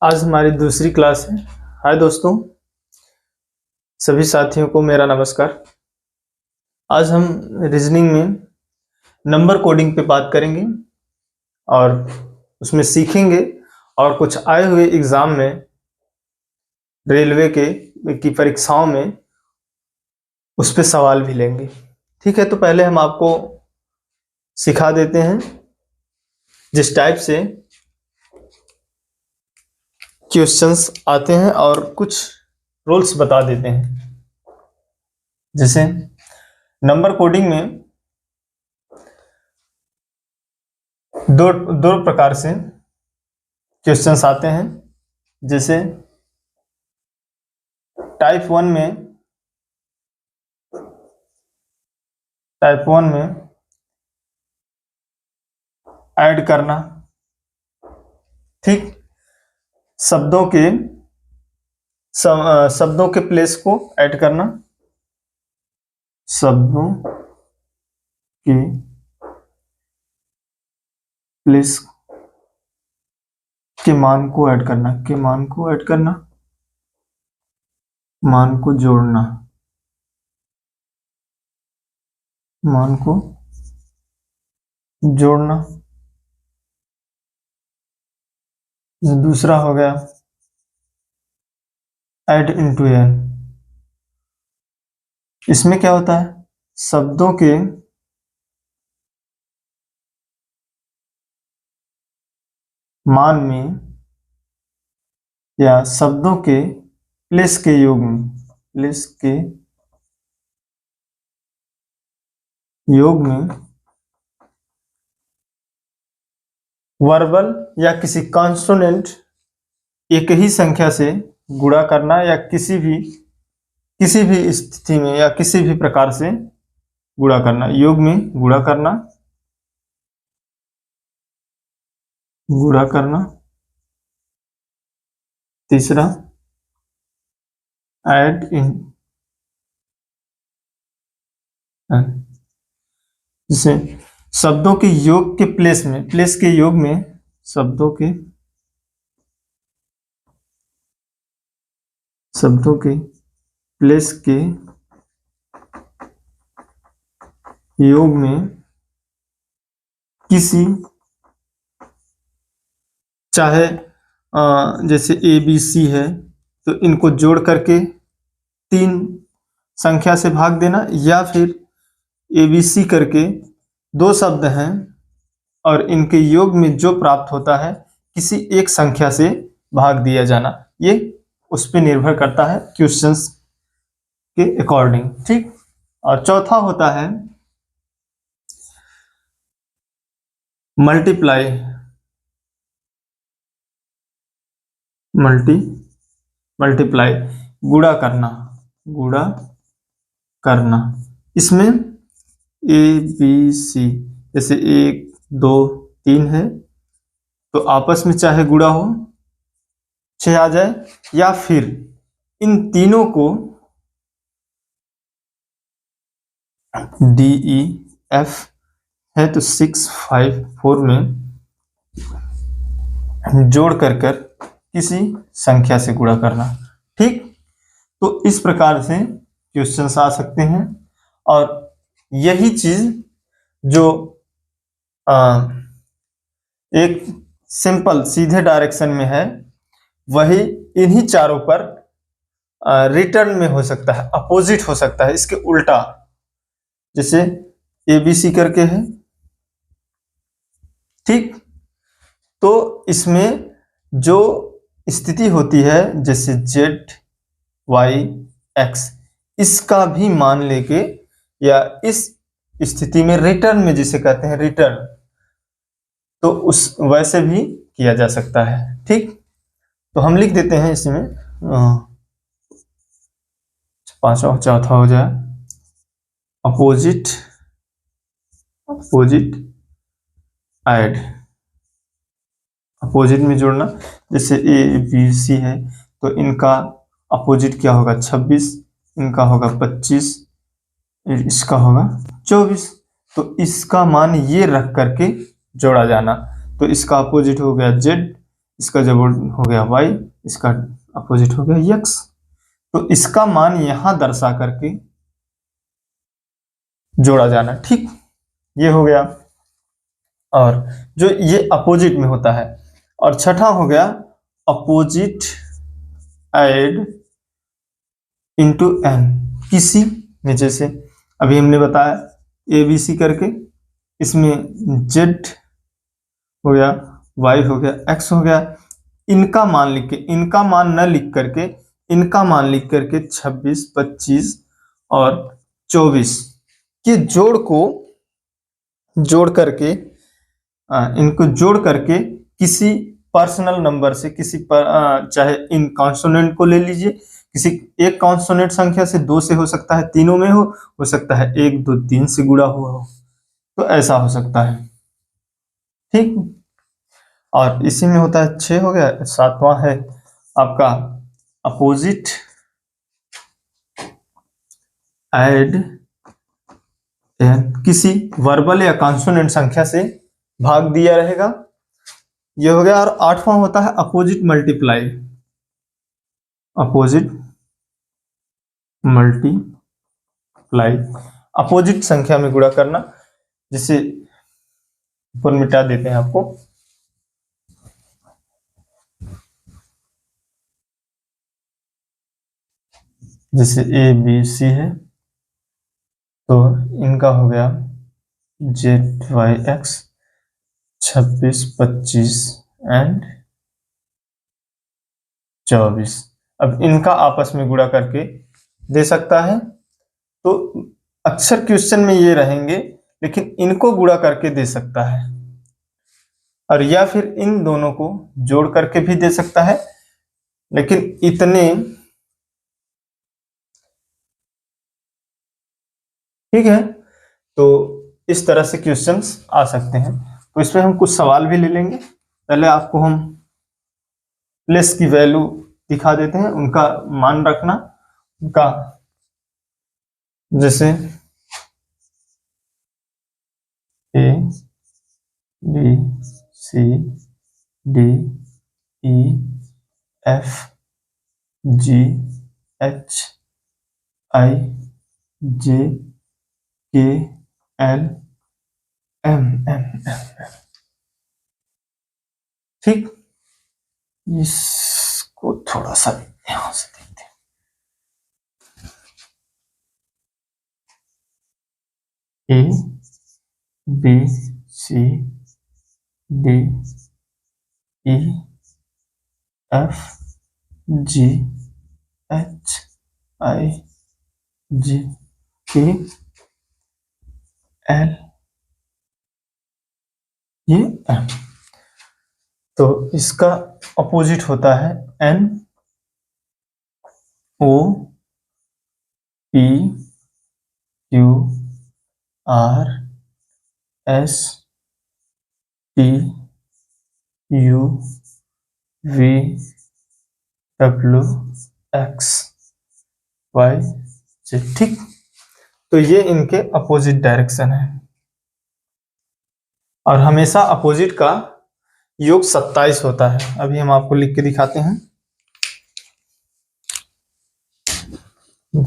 आज हमारी दूसरी क्लास है। हाय दोस्तों, सभी साथियों को मेरा नमस्कार। आज हम रीजनिंग में नंबर कोडिंग पे बात करेंगे और उसमें सीखेंगे और कुछ आए हुए एग्जाम में रेलवे की परीक्षाओं में उस पे सवाल भी लेंगे। ठीक है, तो पहले हम आपको सिखा देते हैं जिस टाइप से क्वेश्चंस आते हैं और कुछ रूल्स बता देते हैं। जैसे नंबर कोडिंग में दो प्रकार से क्वेश्चंस आते हैं। जैसे टाइप वन में ऐड करना, ठीक, शब्दों के प्लेस को ऐड करना, शब्दों के प्लेस के मान को ऐड करना, मान को जोड़ना, दूसरा हो गया ऐड इनटू एन। इसमें क्या होता है, शब्दों के मान में या शब्दों के प्लेस के योग में वर्बल या किसी कॉन्सोनेंट एक ही संख्या से गुणा करना या किसी भी स्थिति में या किसी भी प्रकार से गुणा करना, योग में गुणा करना। तीसरा ऐड इन, जैसे शब्दों के योग के प्लेस के योग में शब्दों के प्लेस के योग में किसी, चाहे जैसे ए बी सी है तो इनको जोड़ करके 3 संख्या से भाग देना, या फिर ए बी सी करके 2 शब्द हैं और इनके योग में जो प्राप्त होता है किसी एक संख्या से भाग दिया जाना। ये उस पर निर्भर करता है क्वेश्चंस के अकॉर्डिंग, ठीक। और चौथा होता है मल्टीप्लाई, गुणा करना। इसमें ए बी सी जैसे 1 2 3 है तो आपस में चाहे गुणा हो 6 आ जाए, या फिर इन तीनों को डी ई एफ है तो 6 5 4 में जोड़ कर किसी संख्या से गुणा करना, ठीक। तो इस प्रकार से क्वेश्चंस आ सकते हैं और यही चीज जो एक सिंपल सीधे डायरेक्शन में है वही इन्हीं चारों पर रिटर्न में हो सकता है, अपोजिट हो सकता है, इसके उल्टा। जैसे एबीसी करके है, ठीक। तो इसमें जो स्थिति होती है जैसे जेड वाई एक्स, इसका भी मान लेके या इस स्थिति में रिटर्न में जिसे कहते हैं रिटर्न, तो उस वैसे भी किया जा सकता है, ठीक। तो हम लिख देते हैं इसमें चौथा हो जाए अपोजिट ऐड, अपोजिट में जोड़ना। जैसे ए बी सी है तो इनका अपोजिट क्या होगा 26, इनका होगा 25, इसका होगा 24। तो इसका मान ये रख करके जोड़ा जाना, तो इसका अपोजिट हो गया जेड, इसका जब हो गया y, इसका अपोजिट हो गया x। तो इसका मान यहां दर्शा करके जोड़ा जाना। ठीक, ये हो गया। और जो ये अपोजिट में होता है। और छठा हो गया अपोजिट एड इंटू एन, किसी में, जैसे अभी हमने बताया ए बी सी करके, इसमें जेड हो गया, वाई हो गया, एक्स हो गया। इनका मान लिख के, इनका मान न लिख करके, इनका मान लिख करके 26, 25 और 24 के जोड़ को जोड़ करके, इनको जोड़ करके किसी पर्सनल नंबर से, किसी पर, चाहे इन कॉन्सोनेंट को ले लीजिए, किसी एक कॉन्सोनेंट संख्या से, 2 से हो सकता है, तीनों में हो सकता है 1, 2, 3 से गुणा हुआ हो, तो ऐसा हो सकता है। ठीक, और इसी में होता है 6 हो गया। सातवां है आपका अपोजिट एड किसी वर्बल या कॉन्सोनेंट संख्या से भाग दिया रहेगा, ये हो गया। और आठवां होता है opposite multiply, opposite multiply, opposite संख्या में गुणा करना। जिसे ऊपर मिटा देते हैं आपको, जैसे ए बी सी है, तो इनका हो गया जेड वाई एक्स 26, 25 एंड 24। अब इनका आपस में गुणा करके दे सकता है। तो अक्सर क्वेश्चन में ये रहेंगे, लेकिन इनको गुणा करके दे सकता है, और या फिर इन दोनों को जोड़ करके भी दे सकता है। लेकिन इतने, ठीक है, तो इस तरह से क्वेश्चंस आ सकते हैं। तो इसमें हम कुछ सवाल भी ले लेंगे। पहले आपको हम प्लेस की वैल्यू दिखा देते हैं, उनका मान रखना, उनका, जैसे A B C D E F G H I J K L M N. ठीक, इसको थोड़ा सा ध्यान से देखते हैं। A B C D E F G H I G K L, ये एम। तो इसका अपोजिट होता है N O P Q R S T U V W X Y Z. ठीक, तो ये इनके अपोजिट डायरेक्शन है। और हमेशा अपोजिट का योग 27 होता है। अभी हम आपको लिख के दिखाते हैं। 1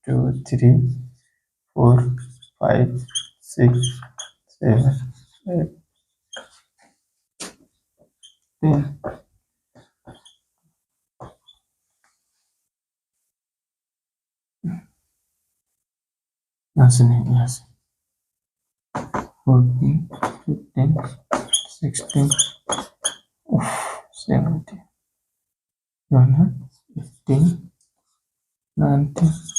2 3 4 5 6 7 8 10। यहाँ से नहीं, यहाँ से 14 15 16 17 18 19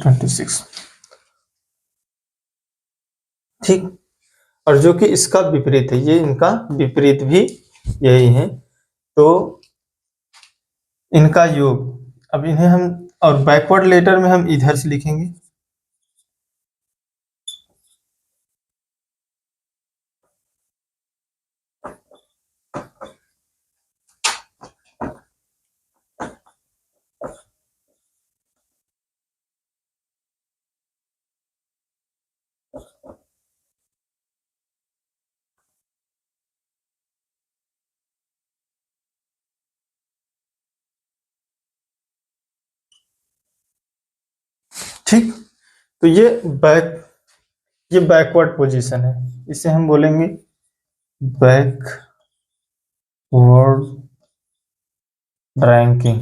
26। ठीक, और जो कि इसका विपरीत है, ये इनका विपरीत भी यही है। तो इनका योग, अब इन्हें हम, और बैकवर्ड लेटर में हम इधर से लिखेंगे, ठीक। तो ये बैकवर्ड पोजीशन है, इसे हम बोलेंगे बैकवर्ड रैंकिंग।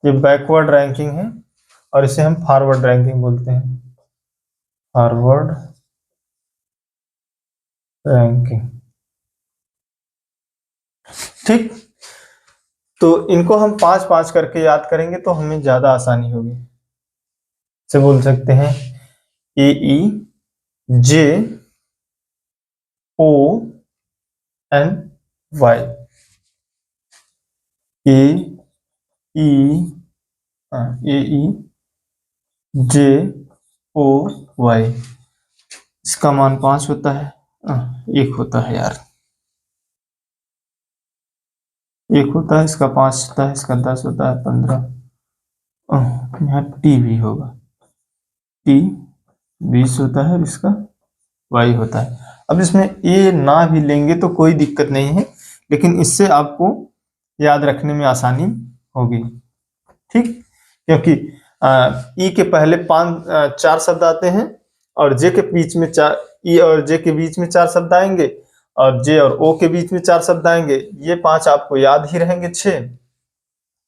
ये बैकवर्ड रैंकिंग है और इसे हम फॉरवर्ड रैंकिंग बोलते हैं, फॉरवर्ड रैंकिंग। ठीक। तो इनको हम 5-5 करके याद करेंगे तो हमें ज्यादा आसानी होगी। इसे बोल सकते हैं AEJONY, AEJOY। इसका मान 5 होता है, 1 होता है यार, 1 होता है, इसका 5 होता है, इसका 10 होता है, 15। यहाँ टी भी होगा, टी 20 होता है और इसका वाई होता है। अब इसमें ए ना भी लेंगे तो कोई दिक्कत नहीं है, लेकिन इससे आपको याद रखने में आसानी होगी। ठीक। क्योंकि ई के पहले 4 शब्द आते हैं और जे के बीच में 4, ई और जे के बीच में 4 शब्द आएंगे और जे और ओ के बीच में 4 शब्द आएंगे। ये 5 आपको याद ही रहेंगे, 6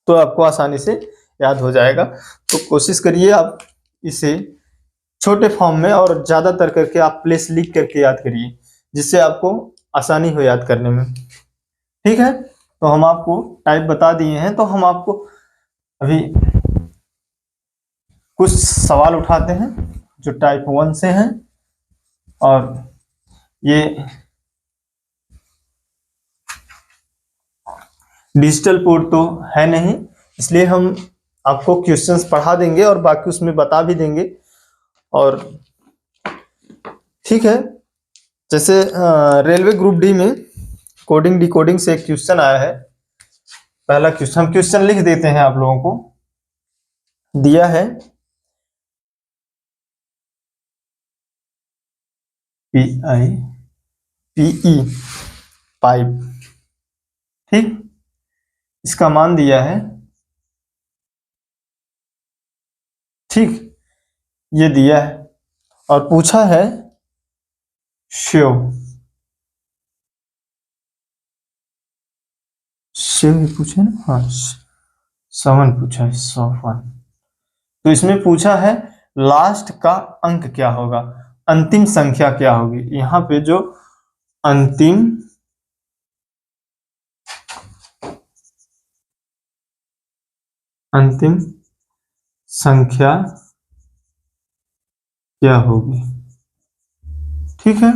तो आपको आसानी से याद हो जाएगा। तो कोशिश करिए आप इसे छोटे फॉर्म में और ज्यादातर करके आप प्लेस लिख करके याद करिए, जिससे आपको आसानी हो याद करने में। ठीक है, तो हम आपको टाइप बता दिए हैं, तो हम आपको अभी कुछ सवाल उठाते हैं जो टाइप 1 से हैं। और ये डिजिटल बोर्ड तो है नहीं, इसलिए हम आपको क्वेश्चंस पढ़ा देंगे और बाकी उसमें बता भी देंगे। और ठीक है, जैसे रेलवे ग्रुप डी में कोडिंग डिकोडिंग से एक क्वेश्चन आया है। पहला क्वेश्चन, हम क्वेश्चन लिख देते हैं, आप लोगों को दिया है PIPE पाइप। ठीक, इसका मान दिया है, ठीक, ये दिया है और पूछा है शिव, शिव ही पूछे ना, हाँ 7 पूछा है, 100। तो इसमें पूछा है लास्ट का अंक क्या होगा, अंतिम संख्या क्या होगी। यहाँ पे जो अंतिम अंतिम संख्या क्या होगी। ठीक है,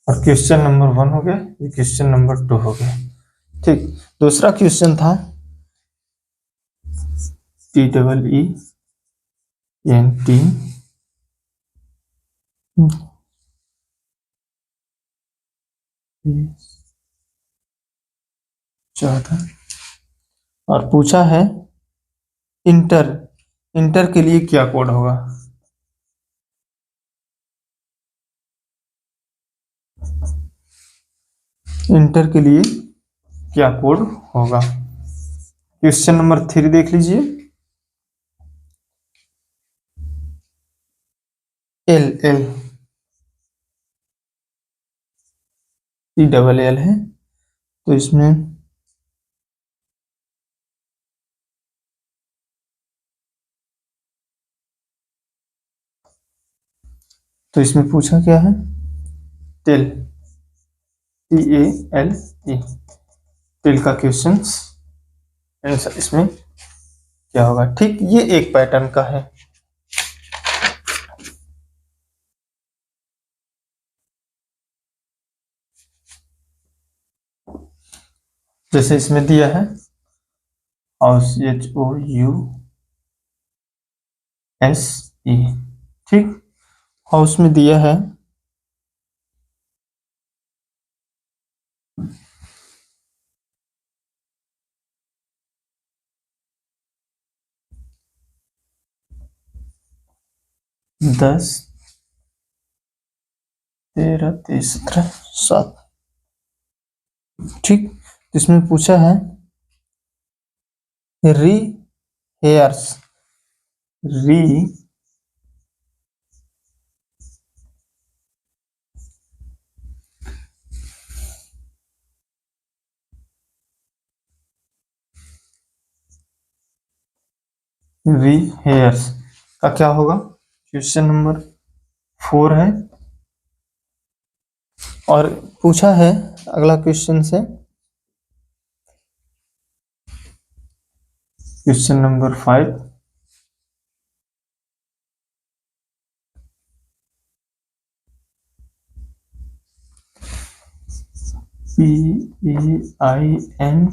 और क्वेश्चन नंबर 1 हो गया, ये क्वेश्चन नंबर 2 हो गया। ठीक, दूसरा क्वेश्चन था TEENT 14 और पूछा है इंटर, इंटर के लिए क्या कोड होगा। इंटर के लिए क्या कोड होगा। क्वेश्चन नंबर 3 देख लीजिए, एल एल ELL है, तो इसमें पूछा क्या है, टेल, TALE, टेल का क्वेश्चन आंसर इसमें क्या होगा। ठीक, ये एक पैटर्न का है। जैसे इसमें दिया है HOUSE, ठीक, हाउस में दिया है 10, 13, 23, 17, 7। ठीक, इसमें पूछा है री हेयर्स, री री हेयर्स का क्या होगा? क्वेश्चन नंबर 4 है। और पूछा है अगला क्वेश्चन से, क्वेश्चन नंबर 5, PAINT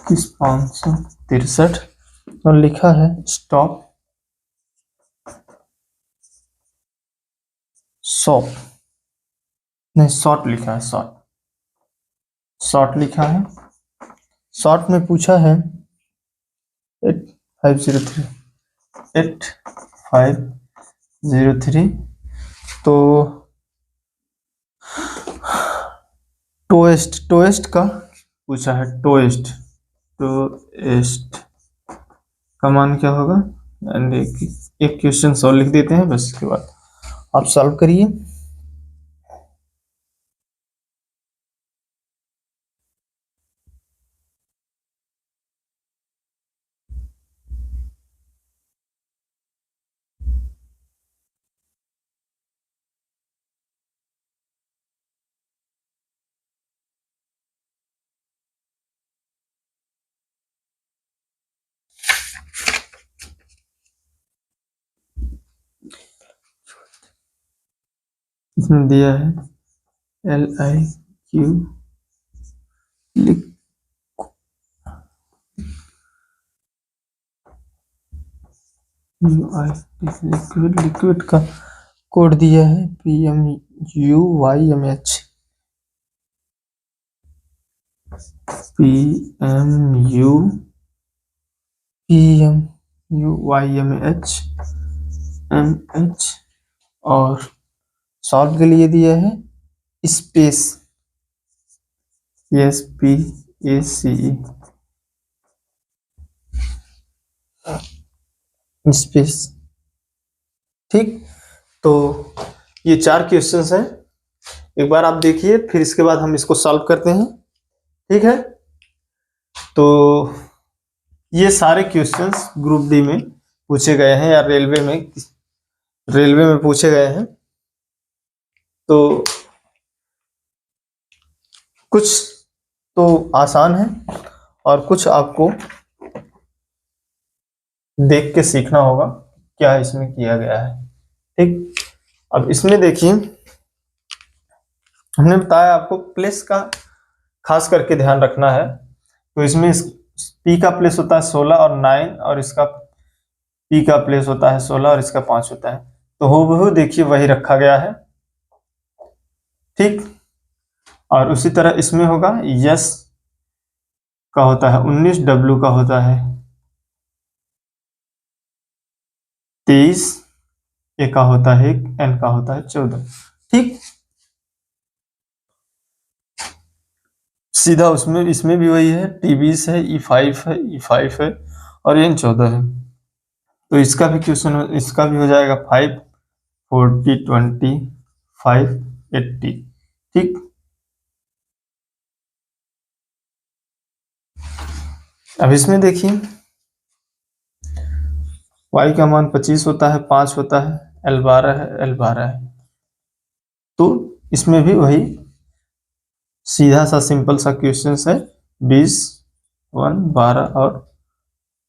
किस 563 और लिखा है स्टॉप शॉप, नहीं शॉर्ट लिखा है, शॉर्ट लिखा है। शॉर्ट में पूछा है 8503, 8503। तो टोएस्ट का पूछा है, टोएस्ट का मान क्या होगा? एंड एक क्वेश्चन सॉल्व लिख देते हैं, बस इसके बाद आप सॉल्व करिए। इसमें दिया है LIQ लिक्विड का कोड दिया है PMUYMH, PMUYMH MH। और सॉल्व के लिए दिया है स्पेस, SPACE, स्पेस। ठीक, तो ये 4 क्वेश्चंस हैं, एक बार आप देखिए, फिर इसके बाद हम इसको सॉल्व करते हैं। ठीक है, तो ये सारे क्वेश्चंस ग्रुप डी में पूछे गए हैं या रेलवे में पूछे गए हैं। तो कुछ तो आसान है और कुछ आपको देख के सीखना होगा क्या इसमें किया गया है। ठीक, अब इसमें देखिए, हमने बताया आपको प्लेस का खास करके ध्यान रखना है। तो इसमें P का प्लेस होता है 16 और 9, और इसका P का प्लेस होता है 16 और इसका 5 होता है। तो हूबहू देखिए वही रखा गया है। ठीक, और उसी तरह इसमें होगा यस का होता है 19, W का होता है 23, ए का होता है 1, N का होता है 14। ठीक, सीधा उसमें इसमें भी वही है, T20 है, E5 है और N14 है। तो इसका भी क्वेश्चन, इसका भी हो जाएगा 5, 40, 20, 5, 80। ठीक, अब इसमें देखिए y का मान 25 होता है, 5 होता है, L12 है, L12 है। तो इसमें भी वही सीधा सा सिंपल सा क्वेश्चन है, 20, 1, 12 और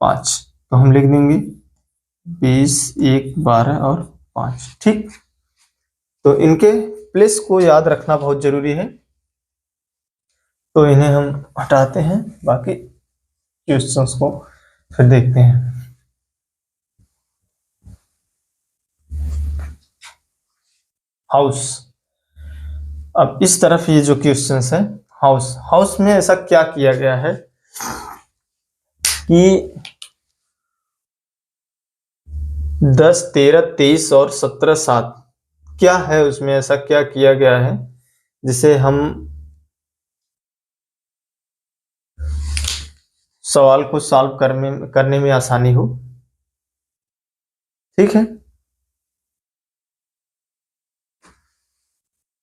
5। तो हम लिख देंगे 20, 1, 12 और 5। ठीक, तो इनके प्लेस को याद रखना बहुत जरूरी है। तो इन्हें हम हटाते हैं, बाकी क्वेश्चंस को फिर देखते हैं। हाउस, अब इस तरफ ये जो क्वेश्चंस है हाउस में ऐसा क्या किया गया है कि 10, 13, 23 और 17, 7 क्या है उसमें, ऐसा क्या किया गया है जिसे हम सवाल को सॉल्व करने में आसानी हो। ठीक है,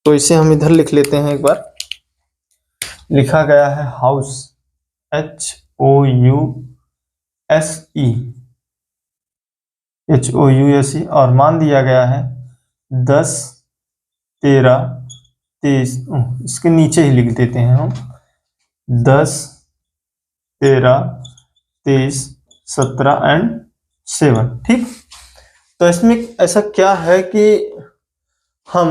तो इसे हम इधर लिख लेते हैं। एक बार लिखा गया है हाउस, HOUSE, और मान दिया गया है 10, 13, 23। इसके नीचे ही लिख देते हैं हम 10, 13, 23, 17 एंड 7। ठीक, तो इसमें ऐसा क्या है कि हम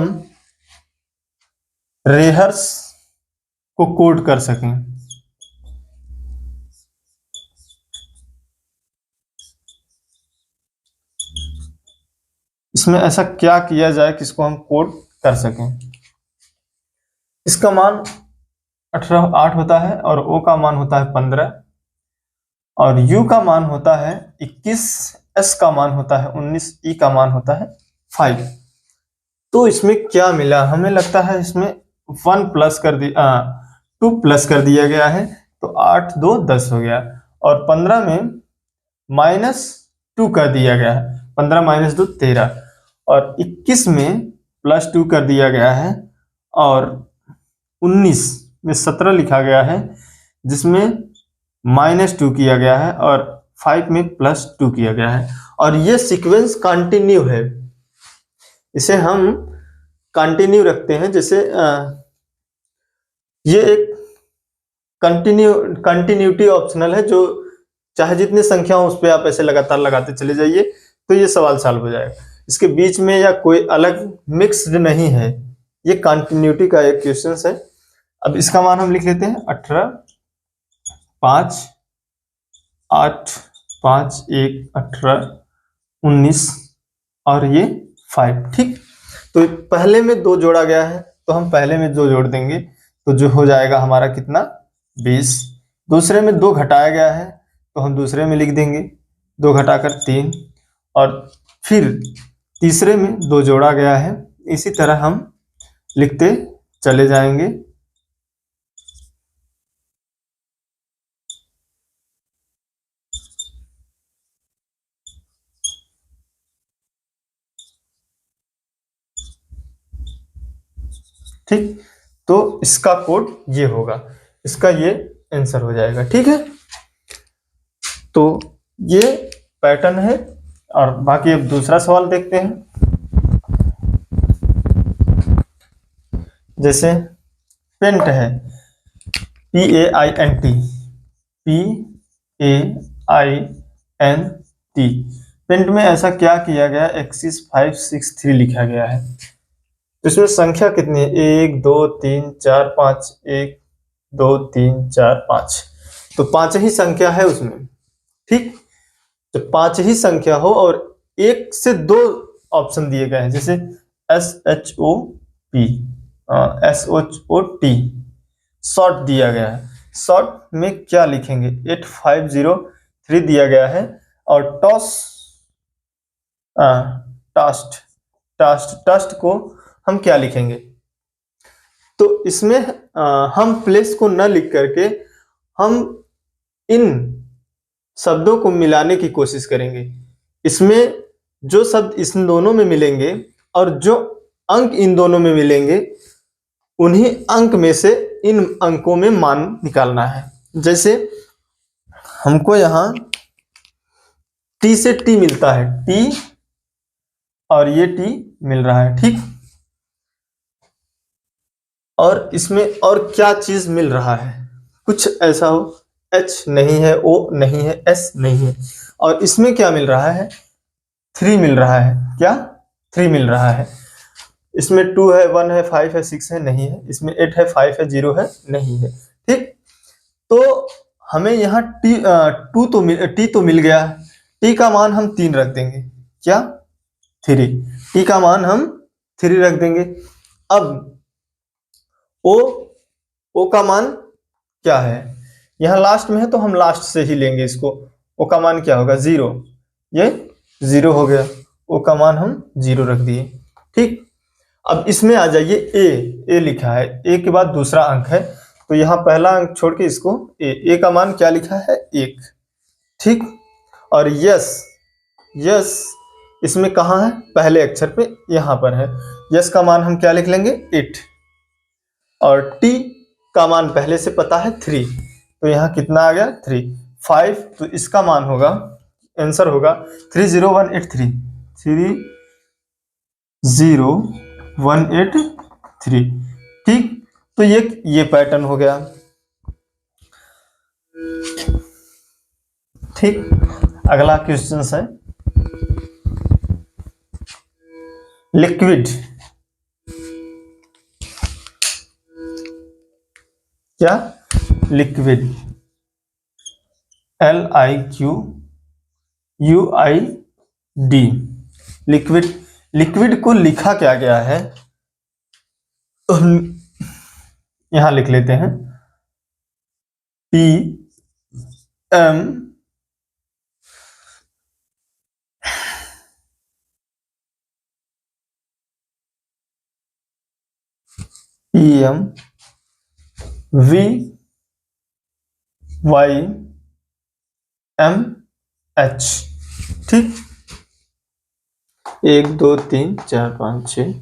रेहर्स को कोड कर सकें। इसमें ऐसा क्या किया जाए कि इसको हम कोड कर सकें। इसका मान 8 होता है और O का मान होता है 15 और U का मान होता है 21, S का मान होता है 19, E का मान होता है 5। तो इसमें क्या मिला, हमें लगता है इसमें 2 प्लस कर दिया गया है, तो 8, 2, 10 हो गया, और 15 में -2 कर दिया गया है, 15 - 2 13, और 21 में +2 कर दिया गया है, और 19 में 17 लिखा गया है जिसमें -2 किया गया है, और 5 में +2 किया गया है, और ये सीक्वेंस कंटिन्यू है। इसे हम कंटिन्यू रखते हैं, जैसे ये एक कंटिन्यूटी ऑप्शनल है, जो चाहे जितनी संख्या हो उस पर आप ऐसे लगातार लगाते चले जाइए तो ये सवाल सॉल्व हो जाएगा। इसके बीच में या कोई अलग मिक्स्ड नहीं है, ये कंटिन्यूटी का एक क्वेश्चन है। अब इसका मान हम लिख लेते हैं 18, 5, 8, 5, 1, 18, 19 और ये 5। ठीक, तो पहले में 2 जोड़ा गया है तो हम पहले में 2 जोड़ देंगे, तो जो हो जाएगा हमारा कितना, 20। दूसरे में 2 घटाया गया है तो हम दूसरे में लिख देंगे 2 घटाकर 3, और फिर तीसरे में 2 जोड़ा गया है। इसी तरह हम लिखते चले जाएंगे। ठीक, तो इसका कोड ये होगा, इसका ये आंसर हो जाएगा। ठीक है, तो ये पैटर्न है, और बाकी अब दूसरा सवाल देखते हैं। जैसे पेंट है, PAINT, PAINT। पेंट में ऐसा क्या किया गया, एक्सिस 5, 6, 3 लिखा गया है। तो इसमें संख्या कितनी है, 1, 2, 3, 4, 5, 1, 2, 3, 4, 5, तो 5 ही संख्या है उसमें। ठीक, तो 5 ही संख्या हो और 1 से 2 ऑप्शन दिए गए हैं, जैसे SHOP, SHOT, शॉर्ट दिया गया है। शॉर्ट में क्या लिखेंगे, 8503 दिया गया है, और टास्ट को हम क्या लिखेंगे। तो इसमें हम प्लेस को न लिख करके हम इन शब्दों को मिलाने की कोशिश करेंगे। इसमें जो शब्द इन दोनों में मिलेंगे और जो अंक इन दोनों में मिलेंगे, उन्हीं अंक में से इन अंकों में मान निकालना है। जैसे हमको यहाँ T से T मिलता है, T और ये T मिल रहा है। ठीक, और इसमें और क्या चीज मिल रहा है, कुछ ऐसा हो, H नहीं है, O नहीं है, S नहीं है, और इसमें क्या मिल रहा है, 3 मिल रहा है। क्या, 3 मिल रहा है। इसमें 2 है, 1 है, 5 है, 6 है, नहीं है। इसमें 8 है, 5 है, 0 है, नहीं है। ठीक, तो हमें यहाँ T तो मिल गया। T का मान हम 3 रख देंगे, क्या, 3। T का मान हम 3 रख देंगे। अब O का मान क्या है, यहाँ लास्ट में है तो हम लास्ट से ही लेंगे इसको। ओ का मान क्या होगा 0, ये 0 हो गया, ओ का मान हम 0 रख दिए। ठीक, अब इसमें आ जाइए, ए लिखा है, ए के बाद दूसरा अंक है तो यहाँ पहला अंक छोड़ के इसको ए का मान क्या लिखा है 1। ठीक, और यस इसमें कहाँ है, पहले अक्षर पे यहाँ पर है, यस का मान हम क्या लिख लेंगे 8, और टी का मान पहले से पता है 3, तो यहाँ कितना आ गया 3, 5, तो इसका मान होगा, आंसर होगा 30183, 30183। ठीक, तो ये पैटर्न हो गया। ठीक, अगला क्वेश्चन है लिक्विड। क्या, लिक्विड, LIQUID, लिक्विड को लिखा क्या गया है, तो यहां लिख लेते हैं PM VYMH। ठीक, 1 2 3 4 5 6।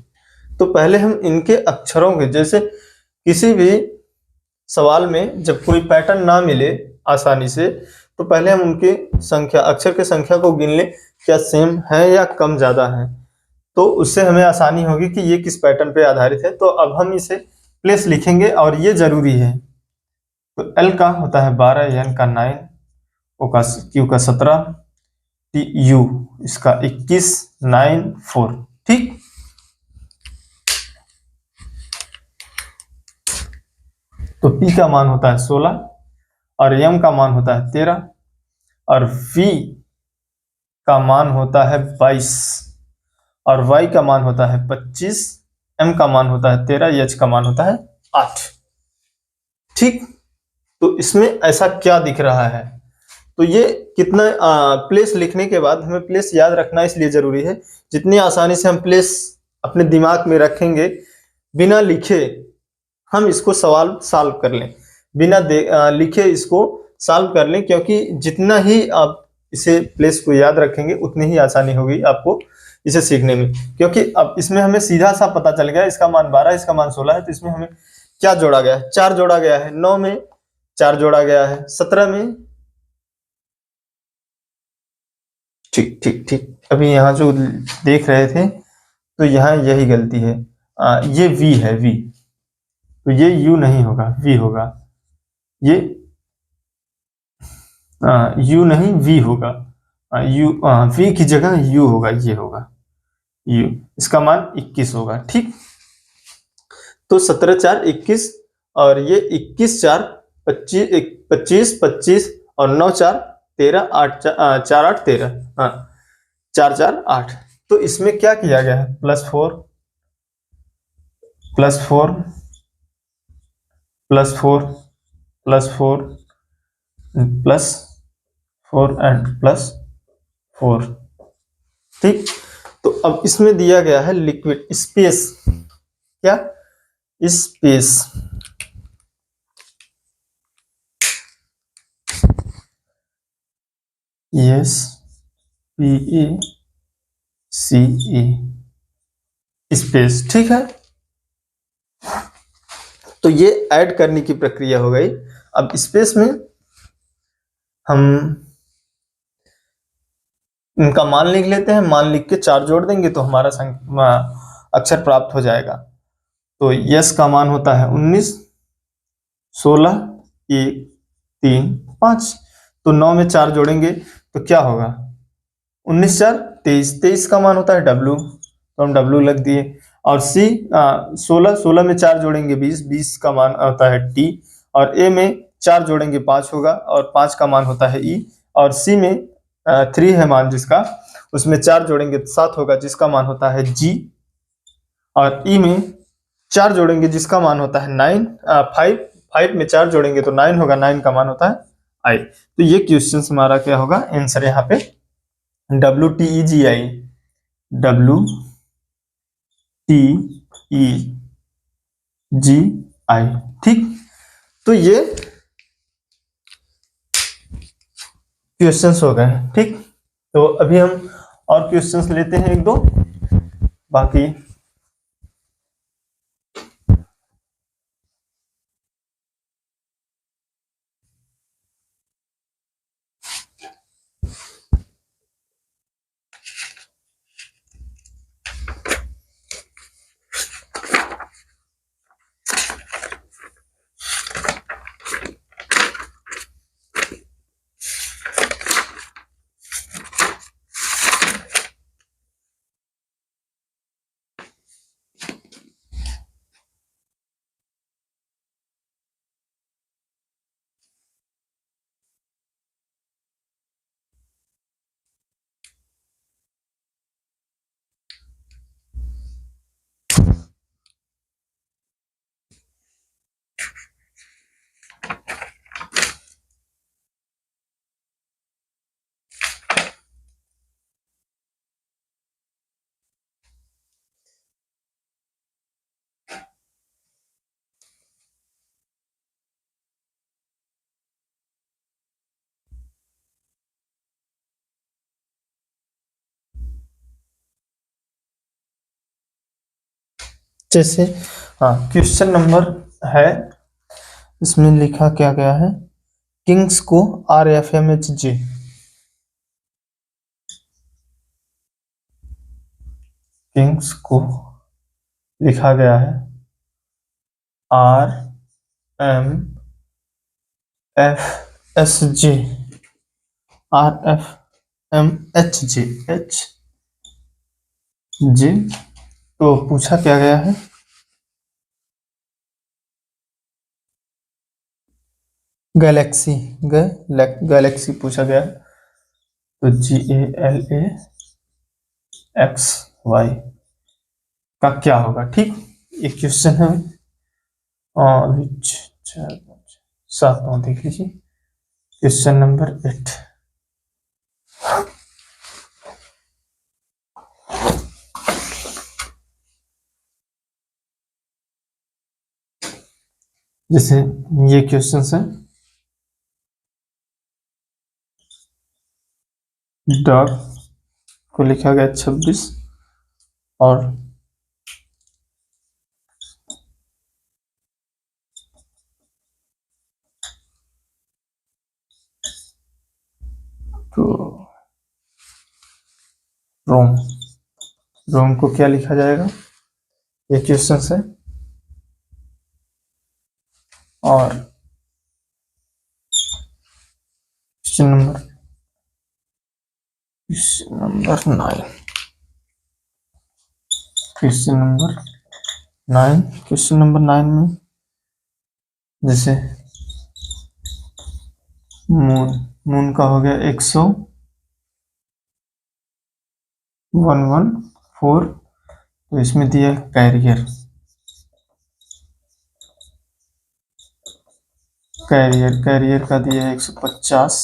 तो पहले हम इनके अक्षरों के, जैसे किसी भी सवाल में जब कोई पैटर्न ना मिले आसानी से, तो पहले हम उनके संख्या, अक्षर के संख्या को गिन लें, क्या सेम है या कम ज्यादा है, तो उससे हमें आसानी होगी कि ये किस पैटर्न पे आधारित है। तो अब हम इसे प्लेस लिखेंगे और ये जरूरी है। तो L का होता है 12, N का 9, O का Q का 17, TU इसका 21, 9 4। ठीक, तो P का मान होता है 16 और M का मान होता है 13 और V का मान होता है 22 और Y का मान होता है 25, M का मान होता है 13, H का मान होता है 8। ठीक, तो इसमें ऐसा क्या दिख रहा है, तो ये कितना प्लेस लिखने के बाद हमें प्लेस याद रखना इसलिए जरूरी है, जितनी आसानी से हम प्लेस अपने दिमाग में रखेंगे बिना लिखे, हम इसको सवाल सॉल्व कर लें, बिना लिखे इसको सॉल्व कर लें, क्योंकि जितना ही आप इसे प्लेस को याद रखेंगे उतनी ही आसानी होगी आपको इसे सीखने में। क्योंकि अब इसमें हमें सीधा सा पता चल गया, इसका मान 12, इसका मान 16 है, तो इसमें हमें क्या जोड़ा गया है, 4 जोड़ा गया है, 9 में 4 जोड़ा गया है, 17 में। ठीक ठीक ठीक, अभी यहाँ जो देख रहे थे तो यहाँ यही गलती है, ये V है, V, तो ये U नहीं होगा, V होगा, ये U नहीं V होगा, V की जगह U होगा, ये होगा U, इसका मान 21 होगा। ठीक, तो 17 4 21 और ये 21 4 25 25 और 9 4 13 8 4 8 13, 4 4 8। तो इसमें क्या किया गया है, +4 +4 +4 +4 +4 एंड +4। ठीक, तो अब इसमें दिया गया है लिक्विड स्पेस, क्या स्पेस, यस PACE स्पेस। ठीक है, तो ये ऐड करने की प्रक्रिया हो गई। अब स्पेस में हम इनका मान लिख लेते हैं, मान लिख के 4 जोड़ देंगे तो हमारा अक्षर प्राप्त हो जाएगा। तो यस का मान होता है 19, 16 1 3 5, तो 9 में 4 जोड़ेंगे तो क्या होगा, 19 4 23, 23 का मान होता है W, तो हम W लग दिए। और C 16 में 4 जोड़ेंगे 20, 20 का मान होता है T, और A में 4 जोड़ेंगे 5 होगा और 5 का मान होता है E, और C में 3 है मान जिसका, उसमें 4 जोड़ेंगे 7 होगा जिसका मान होता है G, और E में 4 जोड़ेंगे जिसका मान होता है 5, 5 में 4 जोड़ेंगे तो 9 होगा, 9 का मान होता है आई। तो ये क्वेश्चन हमारा क्या होगा आंसर यहाँ पे WTEGI, WTEGI। ठीक, तो ये क्वेश्चंस हो गए। ठीक, तो अभी हम और क्वेश्चंस लेते हैं एक दो, बाकी जैसे क्वेश्चन नंबर है, इसमें लिखा क्या गया है, किंग्स को RFMHG, किंग्स को लिखा गया है RMFSG, RFMHG तो पूछा क्या गया है, गैलेक्सी पूछा गया है, तो GALAXY का क्या होगा। ठीक, एक क्वेश्चन है और 4 5 7 देख लीजिए, क्वेश्चन नंबर 8। जैसे ये क्वेश्चन है, डॉग को लिखा गया 26 और तो रोम को क्या लिखा जाएगा, ये क्वेश्चन है। और क्वेश्चन नंबर 9, क्वेश्चन नंबर 9 में जैसे मून का हो गया 114, तो इसमें दिया कैरियर का दिया है 150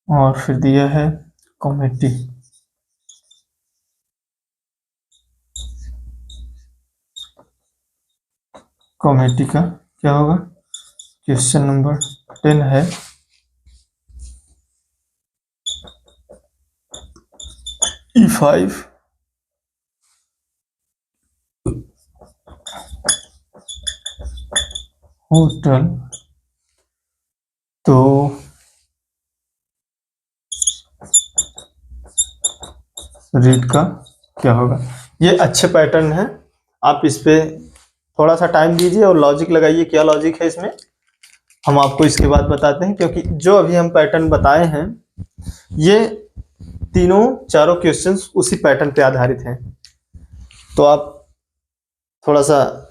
और फिर दिया है कॉमेटी का क्या होगा, क्वेश्चन नंबर 10 है E5 होटल, तो रीड का क्या होगा। ये अच्छे पैटर्न है, आप इस पे थोड़ा सा टाइम दीजिए और लॉजिक लगाइए, क्या लॉजिक है इसमें हम आपको इसके बाद बताते हैं, क्योंकि जो अभी हम पैटर्न बताए हैं ये चारों क्वेश्चंस उसी पैटर्न पे आधारित हैं, तो आप थोड़ा सा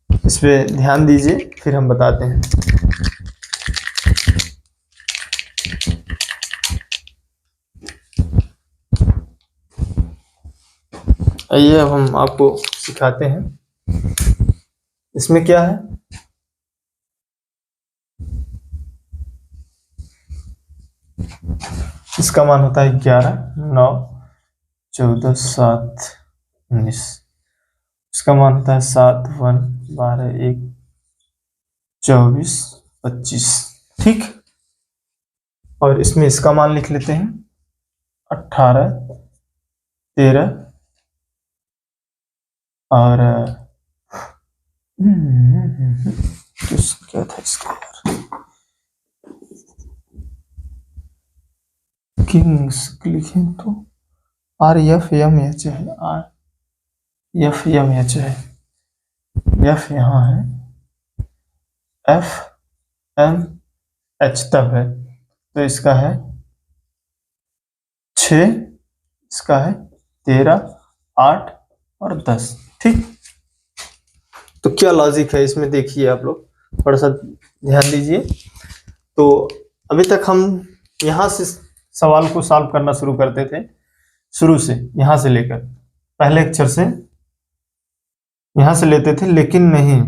इस पे ध्यान दीजिए, फिर हम बताते हैं। आइए अब हम आपको सिखाते हैं इसमें क्या है, इसका मान होता है 11, 9, 14, 7, 19। इसका मान होता है 7, 1, 12, 1, 24, 25। ठीक, और इसमें इसका मान लिख लेते हैं 18, 13 और क्या था इसका किंग्स लिखें तो RFMH है, RFMH है, F यहाँ है, FMH तब है, तो इसका है 6, इसका है 13, 8 और 10। ठीक, तो क्या लॉजिक है इसमें देखिए आप लोग, थोड़ा सा ध्यान दीजिए। तो अभी तक हम यहाँ से सवाल को सॉल्व करना शुरू करते थे, शुरू से यहाँ से लेकर पहले अक्षर से यहाँ से लेते थे, लेकिन नहीं,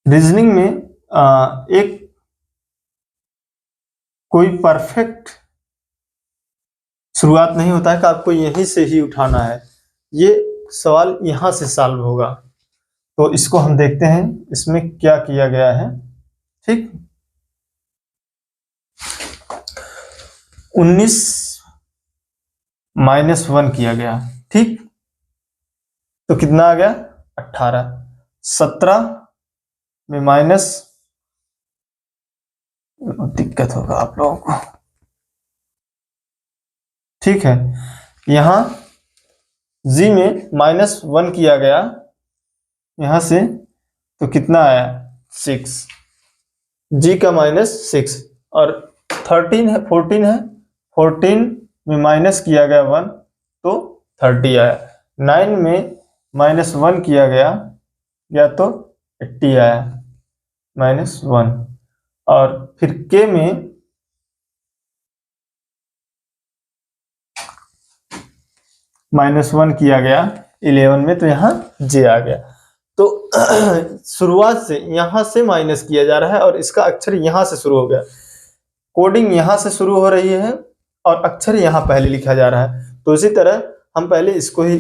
रीजनिंग में एक कोई परफेक्ट शुरुआत नहीं होता है कि आपको यहीं से ही उठाना है, ये सवाल यहां से सॉल्व होगा। तो इसको हम देखते हैं इसमें क्या किया गया है। ठीक, 19 -1 किया गया। ठीक, तो कितना आ गया 18, 17 में माइनस, दिक्कत होगा आप लोगों को। ठीक है, यहां जी में -1 किया गया यहां से, तो कितना आया 6, जी का -6 और 13 है, 14 है, 14 में माइनस किया गया 1 तो 30 आया, 9 में -1 किया गया तो 80 आया -1, और फिर के में -1 किया गया 11 में, तो यहाँ जे आ गया। तो शुरुआत से यहां से माइनस किया जा रहा है और इसका अक्षर यहां से शुरू हो गया, कोडिंग यहां से शुरू हो रही है और अक्षर यहां पहले लिखा जा रहा है। तो इसी तरह हम पहले इसको ही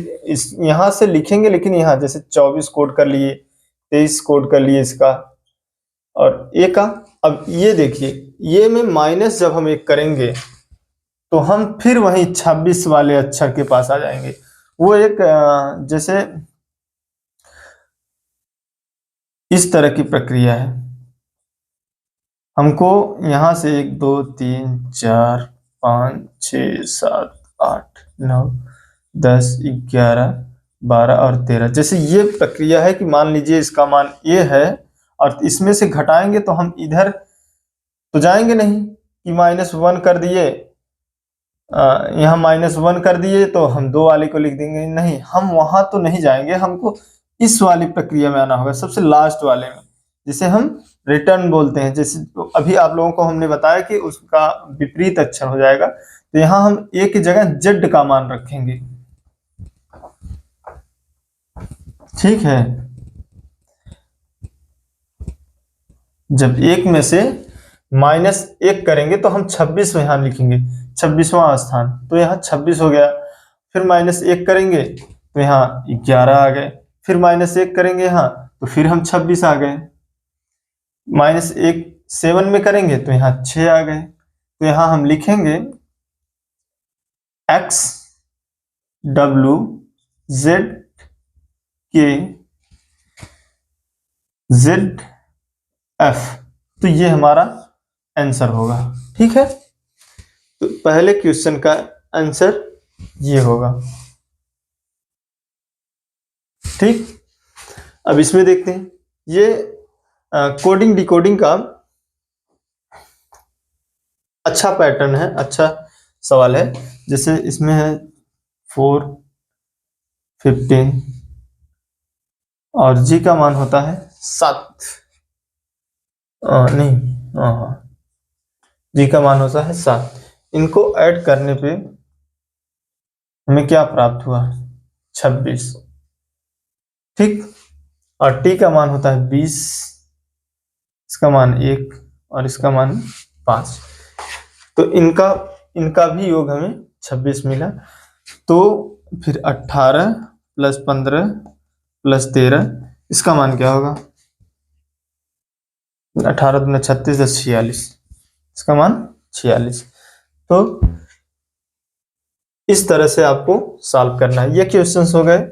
यहां से लिखेंगे, लेकिन यहां जैसे 24 कोड कर लिए, 23 कोड कर लिए इसका और ए का। अब ये देखिए, ये में माइनस जब हम एक करेंगे तो हम फिर वही 26 वाले अक्षर के पास आ जाएंगे। वो एक जैसे इस तरह की प्रक्रिया है। हमको यहां से 1 2 3 4 5 6 7 8 9 10 11 12 और 13, जैसे ये प्रक्रिया है कि मान लीजिए इसका मान ये है और इसमें से घटाएंगे तो हम इधर तो जाएंगे नहीं कि -1 कर दिए, यहाँ -1 कर दिए तो हम 2 वाले को लिख देंगे, नहीं, हम वहां तो नहीं जाएंगे, हमको इस वाली प्रक्रिया में आना होगा, सबसे लास्ट वाले में, जिसे हम रिटर्न बोलते हैं। जैसे तो अभी आप लोगों को हमने बताया कि उसका विपरीत अक्षर हो जाएगा, तो यहाँ हम ए की जगह जेड का मान रखेंगे। ठीक है, जब एक में से -1 करेंगे तो हम 26 यहाँ लिखेंगे, 26वां स्थान, तो यहाँ 26 हो गया। फिर -1 करेंगे तो यहाँ 11 आ गए, फिर -1 करेंगे यहाँ तो फिर हम 26 आ गए, -1 7 में करेंगे तो यहाँ 6 आ गए। तो यहाँ हम लिखेंगे x w z k z f, तो ये हमारा आंसर होगा। ठीक है, तो पहले क्वेश्चन का आंसर ये होगा। ठीक, अब इसमें देखते हैं, ये कोडिंग डिकोडिंग का अच्छा पैटर्न है, अच्छा सवाल है। जैसे इसमें है 4 15 और जी का मान होता है 7, नहीं, जी का मान होता है 7, इनको ऐड करने पे हमें क्या प्राप्त हुआ? 26। ठीक, और t का मान होता है 20, इसका मान 1 और इसका मान 5। तो इनका इनका भी योग हमें 26 मिला। तो फिर 18 + 15 + 13, इसका मान क्या होगा? 18 दूना 36, 10 46, इसका मान 46। तो इस तरह से आपको सॉल्व करना है। ये क्वेश्चंस हो गए।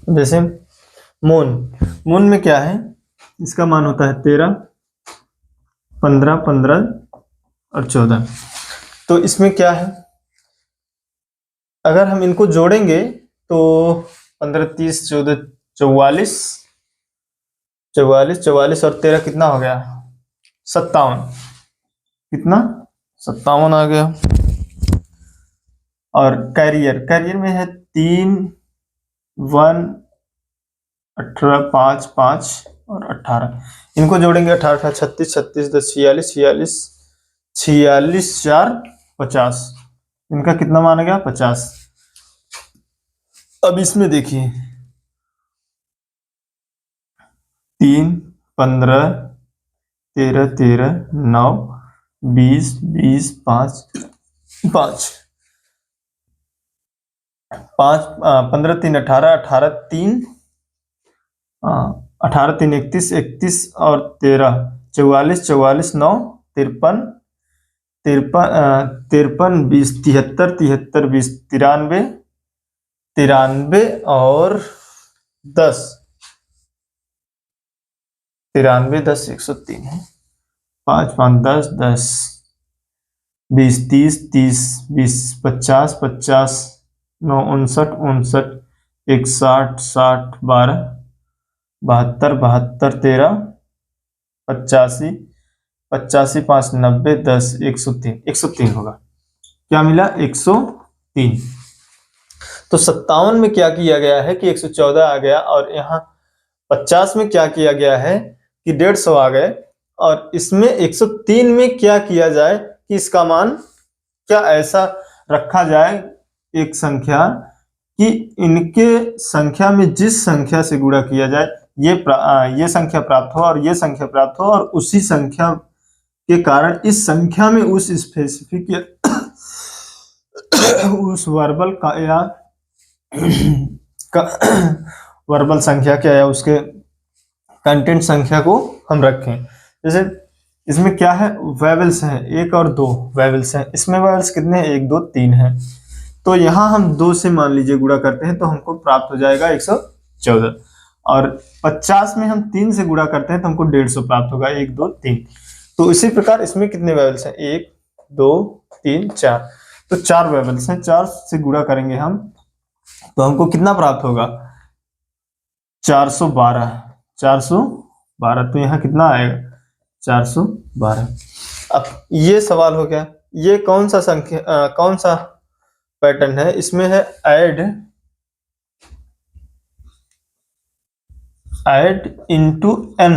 जैसे मून में क्या है? इसका मान होता है 13, 15, 15 और 14। तो इसमें क्या है, अगर हम इनको जोड़ेंगे तो 15, 30, 14, 44, 44, 44 और 13 कितना हो गया? 57। कितना? 57 आ गया। और कैरियर में है 3, 1, 18, 5, 5 और 18। इनको जोड़ेंगे 18, 36, 36, 10 46, 46, 46, 4 50। इनका कितना मान गया? 50। अब इसमें देखिए 3, 15, 13, 13, 9, 20, 20, 5, 5, 5, 15, 3 18, 18, 3, 18, 3 31, 31 और 13 44, 44, 9 53, 53, 20 73, 73, 20 93, 93 और 10, 93, 10, 103 है। 5, 5, 10, 10, 20, 30, 30, 20, 50, 50, 9 59, 59, 61, 60, 12, 72, 72, 13, 85, 85, 5, 90, 10, 103, 103 होगा। क्या मिला? 103। तो 57 में क्या किया गया है कि 114 आ गया, और यहाँ 50 में क्या किया गया है कि 150 आ गए, और इसमें 103 में क्या किया जाए कि इसका मान क्या ऐसा रखा जाए एक संख्या कि इनके संख्या में जिस संख्या से गुणा किया जाए ये संख्या प्राप्त हो और ये संख्या प्राप्त हो, और उसी संख्या के कारण इस संख्या में उस स्पेसिफिक उस वर्बल का या वर्बल संख्या क्या है उसके कंटेंट संख्या को हम रखें। जैसे इसमें क्या है? वेवल्स हैं 1 और 2 वेवल्स हैं। इसमें वेवल्स कितने हैं? 1, 2, 3 हैं। तो यहाँ हम 2 से मान लीजिए गुणा करते हैं तो हमको प्राप्त हो जाएगा 114, और 50 में हम 3 से गुणा करते हैं तो हमको 150 प्राप्त होगा। 1, 2, 3। तो इसी प्रकार इसमें कितने वेवल्स हैं? 1, 2, 3, 4। तो 4 वेवल्स हैं। 4 से गुणा करेंगे हम तो हमको कितना प्राप्त होगा? 412। 412। तो यहाँ कितना आएगा? 412। अब ये सवाल हो गया, ये कौन सा संख्या कौन सा पैटर्न है? इसमें है ऐड इनटू n।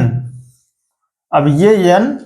अब ये n